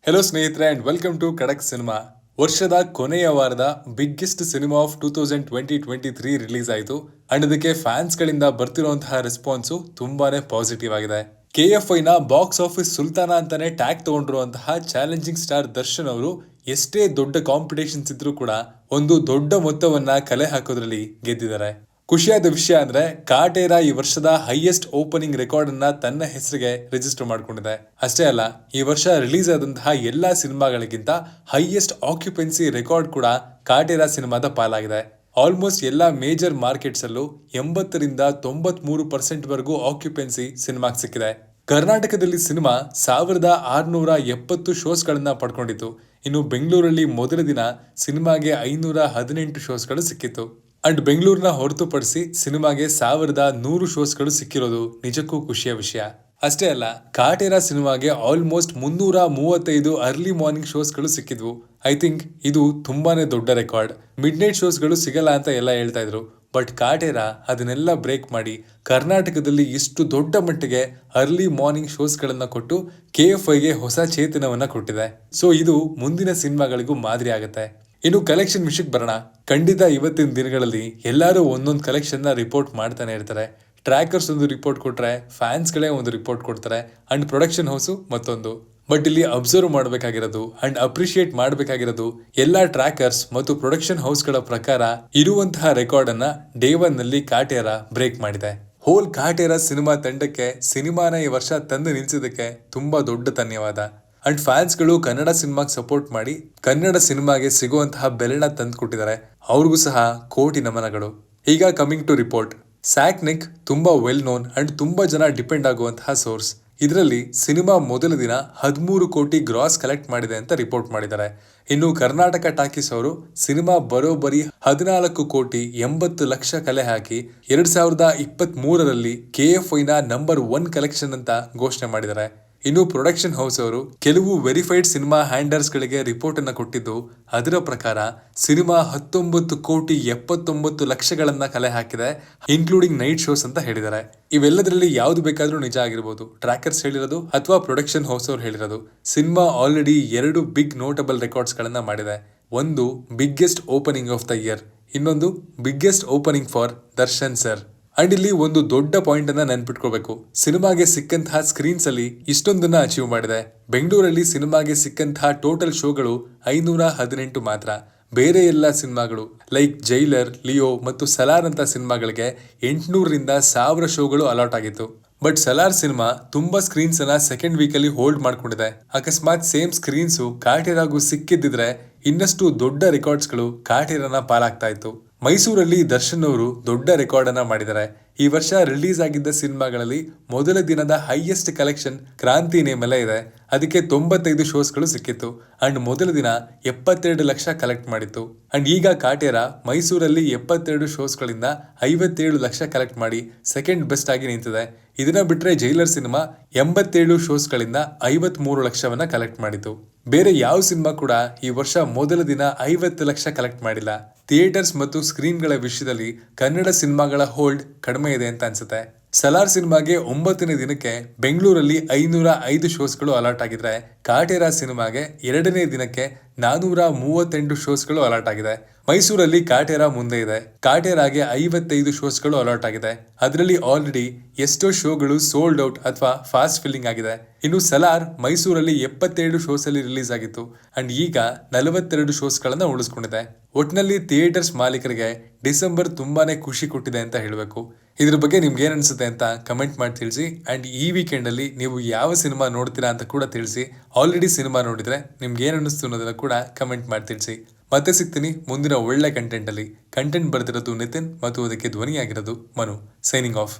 Hello ಸ್ನೇಹಿತರೆ and welcome to ಖಡಕ್ cinema. ವರ್ಷದ ಕೊನೆಯ ವಾರದ ಬಿಗ್ಗೆಸ್ಟ್ ಸಿನಿಮಾ ಆಫ್ 2023 ರಿಲೀಸ್ ಆಯಿತು ಅಂಡ್ ಅದಕ್ಕೆ ಫ್ಯಾನ್ಸ್ ಗಳಿಂದ ಬರ್ತಿರುವಂತಹ ರೆಸ್ಪಾನ್ಸ್ ತುಂಬಾನೇ ಪಾಸಿಟಿವ್ ಆಗಿದೆ. KFI ನ ಬಾಕ್ಸ್ ಆಫೀಸ್ ಸುಲ್ತಾನ ಅಂತಾನೆ ಟ್ಯಾಗ್ ತಗೊಂಡಿರುವಂತಹ ಚಾಲೆಂಜಿಂಗ್ ಸ್ಟಾರ್ ದರ್ಶನ್ ಅವರು ಎಷ್ಟೇ ದೊಡ್ಡ ಕಾಂಪಿಟೇಷನ್ಸ್ ಇದ್ರೂ ಕೂಡ ಒಂದು ದೊಡ್ಡ ಮೊತ್ತವನ್ನ ಕಲೆ ಹಾಕೋದ್ರಲ್ಲಿ ಗೆದ್ದಿದ್ದಾರೆ. ಖುಷಿಯಾದ ವಿಷಯ ಅಂದ್ರೆ ಕಾಟೇರ ಈ ವರ್ಷದ ಹೈಯೆಸ್ಟ್ ಓಪನಿಂಗ್ ರೆಕಾರ್ಡ್ ಅನ್ನ ತನ್ನ ಹೆಸರಿಗೆ ರಿಜಿಸ್ಟರ್ ಮಾಡಿಕೊಂಡಿದೆ. ಅಷ್ಟೇ ಅಲ್ಲ, ಈ ವರ್ಷ ರಿಲೀಸ್ ಆದಂತಹ ಎಲ್ಲಾ ಸಿನಿಮಾಗಳಿಗಿಂತ ಹೈಯೆಸ್ಟ್ ಆಕ್ಯುಪೆನ್ಸಿ ರೆಕಾರ್ಡ್ ಕೂಡ ಕಾಟೇರ ಸಿನಿಮಾದ ಪಾಲಾಗಿದೆ. ಆಲ್ಮೋಸ್ಟ್ ಎಲ್ಲಾ ಮೇಜರ್ ಮಾರ್ಕೆಟ್ಸ್ ಅಲ್ಲೂ 80ರಿಂದ 93% ವರೆಗೂ ಆಕ್ಯುಪೆನ್ಸಿ ಸಿನಿಮಾಗೆ ಸಿಕ್ಕಿದೆ. ಕರ್ನಾಟಕದಲ್ಲಿ ಸಿನಿಮಾ 1670 ಶೋಸ್ ಗಳನ್ನ ಪಡ್ಕೊಂಡಿತ್ತು. ಇನ್ನು ಬೆಂಗಳೂರಲ್ಲಿ ಮೊದಲ ದಿನ ಸಿನಿಮಾಗೆ 518 ಶೋಸ್ಗಳು ಸಿಕ್ಕಿತ್ತು. ಅಂಡ್ ಬೆಂಗಳೂರಿನ ಹೊರತುಪಡಿಸಿ ಸಿನಿಮಾಗೆ 1100 ಶೋಸ್ಗಳು ಸಿಕ್ಕಿರೋದು ನಿಜಕ್ಕೂ ಖುಷಿಯ ವಿಷಯ. ಅಷ್ಟೇ ಅಲ್ಲ, ಕಾಟೇರ ಸಿನಿಮಾಗೆ ಆಲ್ಮೋಸ್ಟ್ 335 ಅರ್ಲಿ ಮಾರ್ನಿಂಗ್ ಶೋಸ್ಗಳು ಸಿಕ್ಕಿದ್ವು. ಐ ಥಿಂಕ್ ಇದು ತುಂಬಾನೇ ದೊಡ್ಡ ರೆಕಾರ್ಡ್. ಮಿಡ್ ನೈಟ್ ಶೋಸ್ಗಳು ಸಿಗಲ್ಲ ಅಂತ ಎಲ್ಲ ಹೇಳ್ತಾ ಇದ್ರು, ಬಟ್ ಕಾಟೇರ ಅದನ್ನೆಲ್ಲ ಬ್ರೇಕ್ ಮಾಡಿ ಕರ್ನಾಟಕದಲ್ಲಿ ಇಷ್ಟು ದೊಡ್ಡ ಮಟ್ಟಿಗೆ ಅರ್ಲಿ ಮಾರ್ನಿಂಗ್ ಶೋಸ್ಗಳನ್ನ ಕೊಟ್ಟು KFIಗೆ ಹೊಸ ಚೇತನವನ್ನ ಕೊಟ್ಟಿದೆ. ಸೊ ಇದು ಮುಂದಿನ ಸಿನಿಮಾಗಳಿಗೂ ಮಾದರಿ ಆಗುತ್ತೆ. ಇನ್ನು ಕಲೆಕ್ಷನ್ ವಿಷಯಕ್ಕೆ ಬರೋಣ. ಖಂಡಿತ ಇವತ್ತಿನ ದಿನಗಳಲ್ಲಿ ಎಲ್ಲರೂ ಒಂದೊಂದು ಕಲೆಕ್ಷನ್ ನ ರಿಪೋರ್ಟ್ ಮಾಡ್ತಾನೆ ಇರ್ತಾರೆ. ಟ್ರ್ಯಾಕರ್ಸ್ ಒಂದು ರಿಪೋರ್ಟ್ ಕೊಟ್ರೆ, ಫ್ಯಾನ್ಸ್ ಗಳೇ ಒಂದು ರಿಪೋರ್ಟ್ ಕೊಡ್ತಾರೆ ಅಂಡ್ ಪ್ರೊಡಕ್ಷನ್ ಹೌಸ್ ಮತ್ತೊಂದು. ಬಟ್ ಇಲ್ಲಿ ಅಬ್ಸರ್ವ್ ಮಾಡಬೇಕಾಗಿರೋದು ಅಂಡ್ ಅಪ್ರಿಶಿಯೇಟ್ ಮಾಡಬೇಕಾಗಿರೋದು ಎಲ್ಲಾ ಟ್ರ್ಯಾಕರ್ಸ್ ಮತ್ತು ಪ್ರೊಡಕ್ಷನ್ ಹೌಸ್ ಗಳ ಪ್ರಕಾರ ಇರುವಂತಹ ರೆಕಾರ್ಡ್ ಅನ್ನ ಡೇ 1 ನಲ್ಲಿ ಕಾಟೇರ ಬ್ರೇಕ್ ಮಾಡಿದೆ. ಹೋಲ್ ಕಾಟೇರ ಸಿನಿಮಾ ತಂಡಕ್ಕೆ ಸಿನಿಮಾನ ಈ ವರ್ಷ ತಂದು ನಿಲ್ಸಿದಕ್ಕೆ ತುಂಬಾ ದೊಡ್ಡ ಧನ್ಯವಾದ. ಅಂಡ್ ಫ್ಯಾನ್ಸ್ ಗಳು ಕನ್ನಡ ಸಿನಿಮಾಗೆ ಸಪೋರ್ಟ್ ಮಾಡಿ ಕನ್ನಡ ಸಿನಿಮಾಗೆ ಸಿಗುವಂತಹ ಬೆಲೆನ ತಂದು ಕೊಟ್ಟಿದ್ದಾರೆ. ಅವ್ರಿಗೂ ಸಹ ಕೋಟಿ ನಮನಗಳು. ಈಗ ಕಮಿಂಗ್ ಟು ರಿಪೋರ್ಟ್. ಸ್ಯಾಕ್ನಿಕ್ ತುಂಬಾ ವೆಲ್ ನೋನ್ ಅಂಡ್ ತುಂಬಾ ಜನ ಡಿಪೆಂಡ್ ಆಗುವಂತಹ ಸೋರ್ಸ್. ಇದರಲ್ಲಿ ಸಿನಿಮಾ ಮೊದಲ ದಿನ 13 ಕೋಟಿ ಗ್ರಾಸ್ ಕಲೆಕ್ಟ್ ಮಾಡಿದೆ ಅಂತ ರಿಪೋರ್ಟ್ ಮಾಡಿದ್ದಾರೆ. ಇನ್ನು ಕರ್ನಾಟಕ ಟಾಕೀಸ್ ಅವರು ಸಿನಿಮಾ ಬರೋಬ್ಬರಿ 14 ಕೋಟಿ 80 ಲಕ್ಷ ಕಲೆ ಹಾಕಿ 2023ರಲ್ಲಿ KFI ನ ನಂಬರ್ 1 ಕಲೆಕ್ಷನ್ ಅಂತ ಘೋಷಣೆ ಮಾಡಿದ್ದಾರೆ. ಇನ್ನು ಪ್ರೊಡಕ್ಷನ್ ಹೌಸ್ ಅವರು ಕೆಲವು ವೆರಿಫೈಡ್ ಸಿನಿಮಾ ಹ್ಯಾಂಡರ್ಸ್ ಗಳಿಗೆ ರಿಪೋರ್ಟ್ ಅನ್ನ ಕೊಟ್ಟಿದ್ದು, ಅದರ ಪ್ರಕಾರ ಸಿನಿಮಾ 19 ಕೋಟಿ 79 ಲಕ್ಷಗಳನ್ನ ಕಲೆ ಹಾಕಿದೆ, ಇನ್ಕ್ಲೂಡಿಂಗ್ ನೈಟ್ ಶೋಸ್ ಅಂತ ಹೇಳಿದ್ದಾರೆ. ಇವೆಲ್ಲದರಲ್ಲಿ ಯಾವ್ದು ಬೇಕಾದ್ರೂ ನಿಜ ಆಗಿರ್ಬೋದು, ಟ್ರ್ಯಾಕರ್ಸ್ ಹೇಳಿರೋದು ಅಥವಾ ಪ್ರೊಡಕ್ಷನ್ ಹೌಸ್ ಅವ್ರು ಹೇಳಿರೋದು. Cinema already 2 big notable records ಗಳನ್ನ ಮಾಡಿದೆ. ಒಂದು biggest opening of the year, ಇನ್ನೊಂದು biggest opening for Darshan sir. And ಇಲ್ಲಿ ಒಂದು ದೊಡ್ಡ ಪಾಯಿಂಟ್ ಅನ್ನ ನೆನ್ಪಿಟ್ಕೋಬೇಕು. ಸಿನಿಮಾಗೆ ಸಿಕ್ಕಂತಹ ಸ್ಕ್ರೀನ್ಸ್ ಅಲ್ಲಿ ಇಷ್ಟೊಂದನ್ನ ಅಚೀವ್ ಮಾಡಿದೆ. ಬೆಂಗಳೂರಲ್ಲಿ ಸಿನಿಮಾಗೆ ಸಿಕ್ಕಂತಹ ಟೋಟಲ್ ಶೋಗಳು 518 ಮಾತ್ರ. ಬೇರೆ ಎಲ್ಲ ಸಿನಿಮಾಗಳು ಲೈಕ್ ಜೈಲರ್, ಲಿಯೋ ಮತ್ತು ಸಲಾರ್ ಅಂತ ಸಿನಿಮಾಗಳಿಗೆ 800ರಿಂದ 1000 ಶೋಗಳು ಅಲಾಟ್ ಆಗಿತ್ತು. ಬಟ್ ಸಲಾರ್ ಸಿನಿಮಾ ತುಂಬಾ ಸ್ಕ್ರೀನ್ಸ್ ಅನ್ನ ಸೆಕೆಂಡ್ ವೀಕ್ ಅಲ್ಲಿ ಹೋಲ್ಡ್ ಮಾಡ್ಕೊಂಡಿದೆ. ಅಕಸ್ಮಾತ್ ಸೇಮ್ ಸ್ಕ್ರೀನ್ಸ್ ಕಾಟೇರಾಗೂ ಸಿಕ್ಕಿದ್ದಿದ್ರೆ ಇನ್ನಷ್ಟು ದೊಡ್ಡ ರೆಕಾರ್ಡ್ಸ್ ಗಳು ಕಾಟೇರನ ಪಾಲಾಗ್ತಾ ಇತ್ತು. ಮೈಸೂರಲ್ಲಿ ದರ್ಶನ್ ಅವರು ದೊಡ್ಡ ರೆಕಾರ್ಡ್ ಅನ್ನ ಮಾಡಿದ್ದಾರೆ. ಈ ವರ್ಷ ರಿಲೀಸ್ ಆಗಿದ್ದ ಸಿನಿಮಾಗಳಲ್ಲಿ ಮೊದಲ ದಿನದ ಹೈಯೆಸ್ಟ್ ಕಲೆಕ್ಷನ್ ಕ್ರಾಂತಿ ನೇಮಲೆ ಇದೆ. ಅದಕ್ಕೆ 95 ಶೋಸ್ಗಳು ಸಿಕ್ಕಿತ್ತು ಅಂಡ್ ಮೊದಲ ದಿನ 72 ಲಕ್ಷ ಕಲೆಕ್ಟ್ ಮಾಡಿತ್ತು. ಅಂಡ್ ಈಗ ಕಾಟೇರ ಮೈಸೂರಲ್ಲಿ 72 ಶೋಸ್ಗಳಿಂದ 57 ಲಕ್ಷ ಕಲೆಕ್ಟ್ ಮಾಡಿ ಸೆಕೆಂಡ್ ಬೆಸ್ಟ್ ಆಗಿ ನಿಂತಿದೆ. ಇದನ್ನ ಬಿಟ್ರೆ ಜೈಲರ್ ಸಿನಿಮಾ 87 ಶೋಸ್ಗಳಿಂದ 53 ಲಕ್ಷವನ್ನ ಕಲೆಕ್ಟ್ ಮಾಡಿತು. ಬೇರೆ ಯಾವ ಸಿನಿಮಾ ಕೂಡ ಈ ವರ್ಷ ಮೊದಲ ದಿನ 50 ಲಕ್ಷ ಕಲೆಕ್ಟ್ ಮಾಡಿಲ್ಲ. ಥಿಯೇಟರ್ಸ್ ಮತ್ತು ಸ್ಕ್ರೀನ್ಗಳ ವಿಷಯದಲ್ಲಿ ಕನ್ನಡ ಸಿನಿಮಾಗಳ ಹೋಲ್ಡ್ ಕಡಿಮೆ ಇದೆ ಅಂತ ಅನ್ಸುತ್ತೆ. ಸಲಾರ್ ಸಿನಿಮಾಗೆ 9ನೇ ದಿನಕ್ಕೆ ಬೆಂಗಳೂರಲ್ಲಿ 505 ಶೋಸ್ಗಳು ಅಲಾಟ್ ಆಗಿದ್ರೆ, ಕಾಟೇರ ಸಿನಿಮಾಗೆ 2ನೇ ದಿನಕ್ಕೆ 438 ಶೋಸ್ಗಳು ಅಲಾಟ್ ಆಗಿದೆ. ಮೈಸೂರಲ್ಲಿ ಕಾಟೇರ ಮುಂದೆ ಇದೆ. ಕಾಟೇರಾಗೆ 55 ಶೋಸ್ಗಳು ಅಲಾಟ್ ಆಗಿದೆ. ಅದರಲ್ಲಿ ಆಲ್ರೆಡಿ ಎಷ್ಟೋ ಶೋಗಳು ಸೋಲ್ಡ್ ಔಟ್ ಅಥವಾ ಫಾಸ್ಟ್ ಫಿಲ್ಲಿಂಗ್ ಆಗಿದೆ. ಇನ್ನು ಸಲಾರ್ ಮೈಸೂರಲ್ಲಿ 77 ಶೋಸ್ ಅಲ್ಲಿ ರಿಲೀಸ್ ಆಗಿತ್ತು ಅಂಡ್ ಈಗ 42 ಶೋಸ್ಗಳನ್ನ ಉಳಿಸ್ಕೊಂಡಿದೆ. ಒಟ್ನಲ್ಲಿ ಥಿಯೇಟರ್ಸ್ ಮಾಲೀಕರಿಗೆ ಡಿಸೆಂಬರ್ ತುಂಬಾನೇ ಖುಷಿ ಕೊಟ್ಟಿದೆ ಅಂತ ಹೇಳಬೇಕು. ಇದ್ರ ಬಗ್ಗೆ ನಿಮ್ಗೆ ಏನ್ ಅನ್ಸುತ್ತೆ ಅಂತ ಕಮೆಂಟ್ ಮಾಡಿ ತಿಳಿಸಿ. ಅಂಡ್ ಈ ವೀಕೆಂಡ್ ಅಲ್ಲಿ ನೀವು ಯಾವ ಸಿನಿಮಾ ನೋಡ್ತೀರಾ ಅಂತ ಕೂಡ ತಿಳಿಸಿ. ಆಲ್ರೆಡಿ ಸಿನಿಮಾ ನೋಡಿದ್ರೆ ನಿಮ್ಗೆ ಏನ್ ಅನಿಸ್ತು ಅನ್ನೋದನ್ನ ಕೂಡ ಕಮೆಂಟ್ ಮಾಡಿ ತಿಳಿಸಿ. ಮತ್ತೆ ಸಿಗ್ತೀನಿ ಮುಂದಿನ ಒಳ್ಳೆ ಕಂಟೆಂಟ್ ಅಲ್ಲಿ. ಕಂಟೆಂಟ್ ಬರ್ತಿರೋದು ನಿತಿನ್ ಮತ್ತು ಅದಕ್ಕೆ ಧ್ವನಿಯಾಗಿರೋದು ಮನು. Signing off.